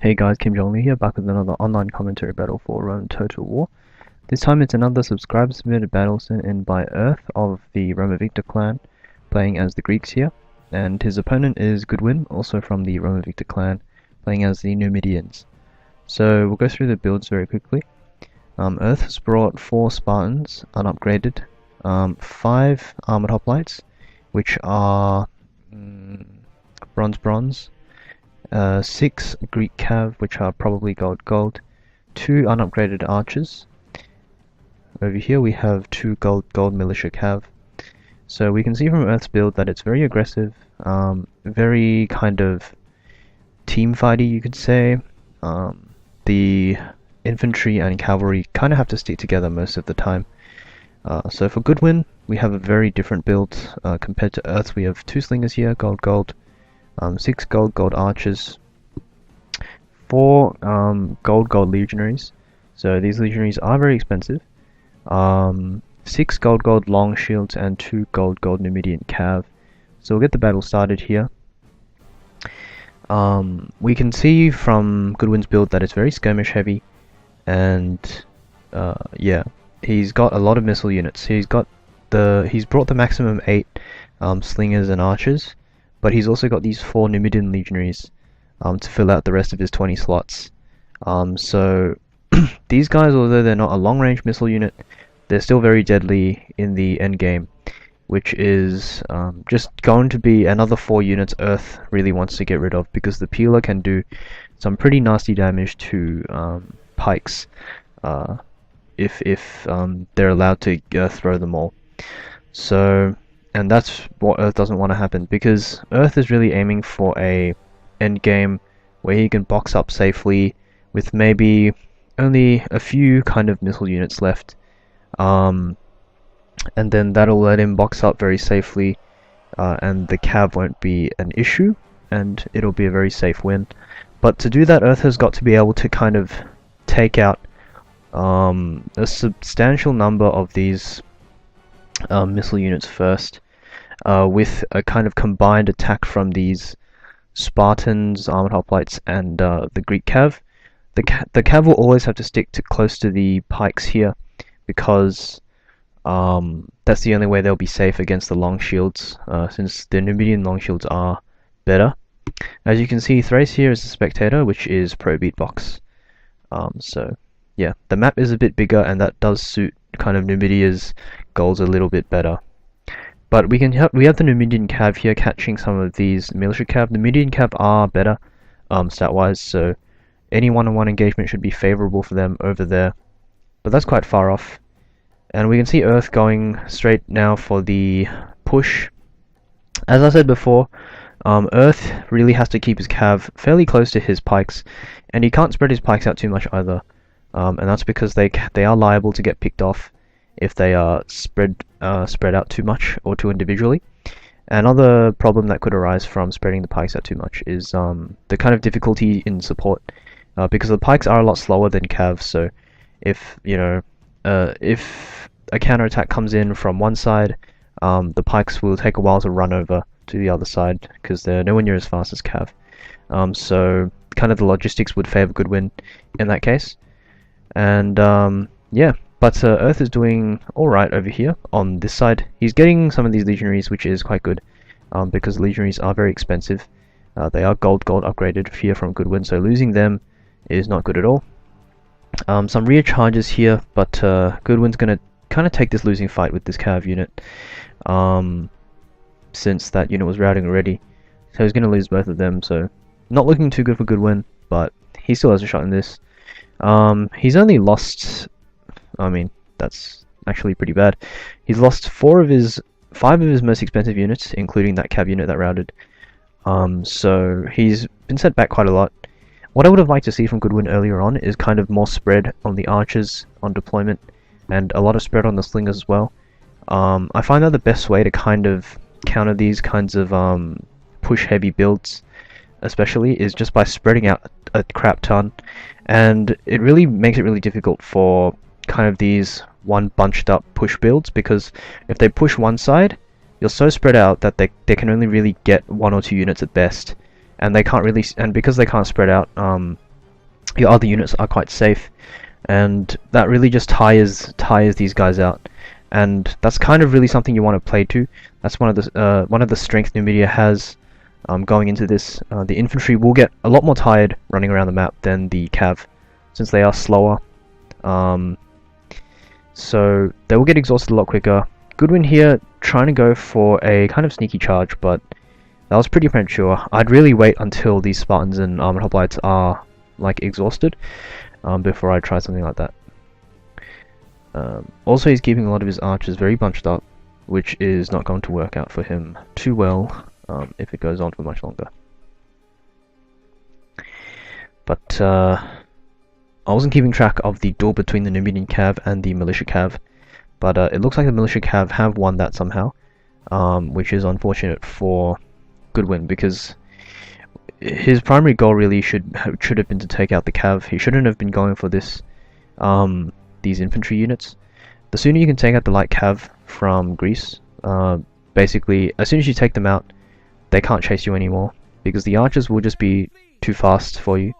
Hey guys, Kim Jong-lee here, back with another online commentary battle for Rome Total War. This time it's another subscriber-submitted battle sent in by Earth of the Roma Victor clan, playing as the Greeks here, and his opponent is Goodwin, also from the Roma Victor clan, playing as the Numidians. So we'll go through the builds very quickly. Earth has brought 4 Spartans, unupgraded, 5 armored hoplites, which are bronze, 6 Greek cav, which are probably gold, 2 unupgraded archers. Over here we have 2 gold militia cav. So we can see from Earth's build that it's very aggressive, very kind of team fighty, you could say. The infantry and cavalry kind of have to stick together most of the time. So for Goodwin, we have a very different build compared to Earth. We have 2 slingers here, gold, 6 gold archers, 4 gold legionaries. So these legionaries are very expensive. 6 gold long shields and 2 gold Numidian cav. So we'll get the battle started here. We can see from Goodwin's build that it's very skirmish heavy, and yeah, he's got a lot of missile units. He's brought the maximum 8 slingers and archers, but he's also got these 4 Numidian legionaries to fill out the rest of his 20 slots. So these guys, although they're not a long-range missile unit, they're still very deadly in the end game, which is just going to be another 4 units Earth really wants to get rid of, because the peeler can do some pretty nasty damage to pikes if they're allowed to throw them all. So, and that's what Earth doesn't want to happen, because Earth is really aiming for a end game where he can box up safely with maybe only a few kind of missile units left, and then that'll let him box up very safely, and the cav won't be an issue, and it'll be a very safe win. But to do that, Earth has got to be able to kind of take out a substantial number of these missile units first, with a kind of combined attack from these Spartans, armored hoplites, and the Greek cav. The cav will always have to stick close to the pikes here, because that's the only way they'll be safe against the long shields, since the Numidian long shields are better. As you can see, Thrace here is a spectator, which is pro beatbox. So yeah, the map is a bit bigger, and that does suit kind of Numidia's goals a little bit better. But we have the Numidian cav here catching some of these militia cav. The Numidian cav are better stat-wise, so any one-on-one engagement should be favorable for them over there. But that's quite far off. And we can see Earth going straight now for the push. As I said before, Earth really has to keep his cav fairly close to his pikes, and he can't spread his pikes out too much either. And that's because they are liable to get picked off if they are spread out too much or too individually. Another problem that could arise from spreading the pikes out too much is the kind of difficulty in support, because the pikes are a lot slower than cav. So if if a counterattack comes in from one side, the pikes will take a while to run over to the other side, because they're nowhere near as fast as cav. So kind of the logistics would favor Goodwin in that case. And yeah, but Earth is doing alright over here on this side. He's getting some of these legionaries, which is quite good, because legionaries are very expensive. They are gold upgraded here from Goodwin, so losing them is not good at all. Some rear charges here, but Goodwin's going to kind of take this losing fight with this cav unit, since that unit was routing already. So he's going to lose both of them, so not looking too good for Goodwin, but he still has a shot in this. He's only lost, I mean, that's actually pretty bad. He's lost 5 of his most expensive units, including that cav unit that routed. So he's been set back quite a lot. What I would have liked to see from Goodwin earlier on is kind of more spread on the archers on deployment, and a lot of spread on the slingers as well. I find that the best way to kind of counter these kinds of push heavy builds, especially, is just by spreading out a crap ton, and it really makes it really difficult for kind of these one bunched up push builds, because if they push one side, you're so spread out that they can only really get 1 or 2 units at best, and they can't really, and because they can't spread out, your other units are quite safe, and that really just tires these guys out. And that's kind of really something you want to play to. That's one of the strengths Numidia has going into this. The infantry will get a lot more tired running around the map than the cav, since they are slower. So they will get exhausted a lot quicker. Goodwin here trying to go for a kind of sneaky charge, but that was pretty premature. I'd really wait until these Spartans and Armored Hoplites are like exhausted before I try something like that. Also, he's keeping a lot of his archers very bunched up, which is not going to work out for him too well if it goes on for much longer. But I wasn't keeping track of the duel between the Numidian Cav and the Militia Cav, but it looks like the Militia Cav have won that somehow, which is unfortunate for Goodwin, because his primary goal really should have been to take out the Cav. He shouldn't have been going for this these infantry units. The sooner you can take out the light Cav from Greece, basically, as soon as you take them out, they can't chase you anymore, because the archers will just be too fast for you.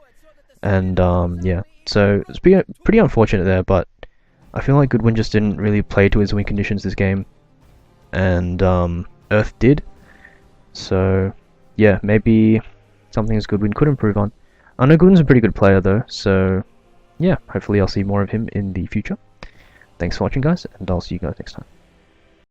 And yeah, so it's pretty unfortunate there, but I feel like Goodwin just didn't really play to his win conditions this game, and Earth did. So yeah, maybe something as Goodwin could improve on. I know Goodwin's a pretty good player though, so yeah, hopefully I'll see more of him in the future. Thanks for watching, guys, and I'll see you guys next time.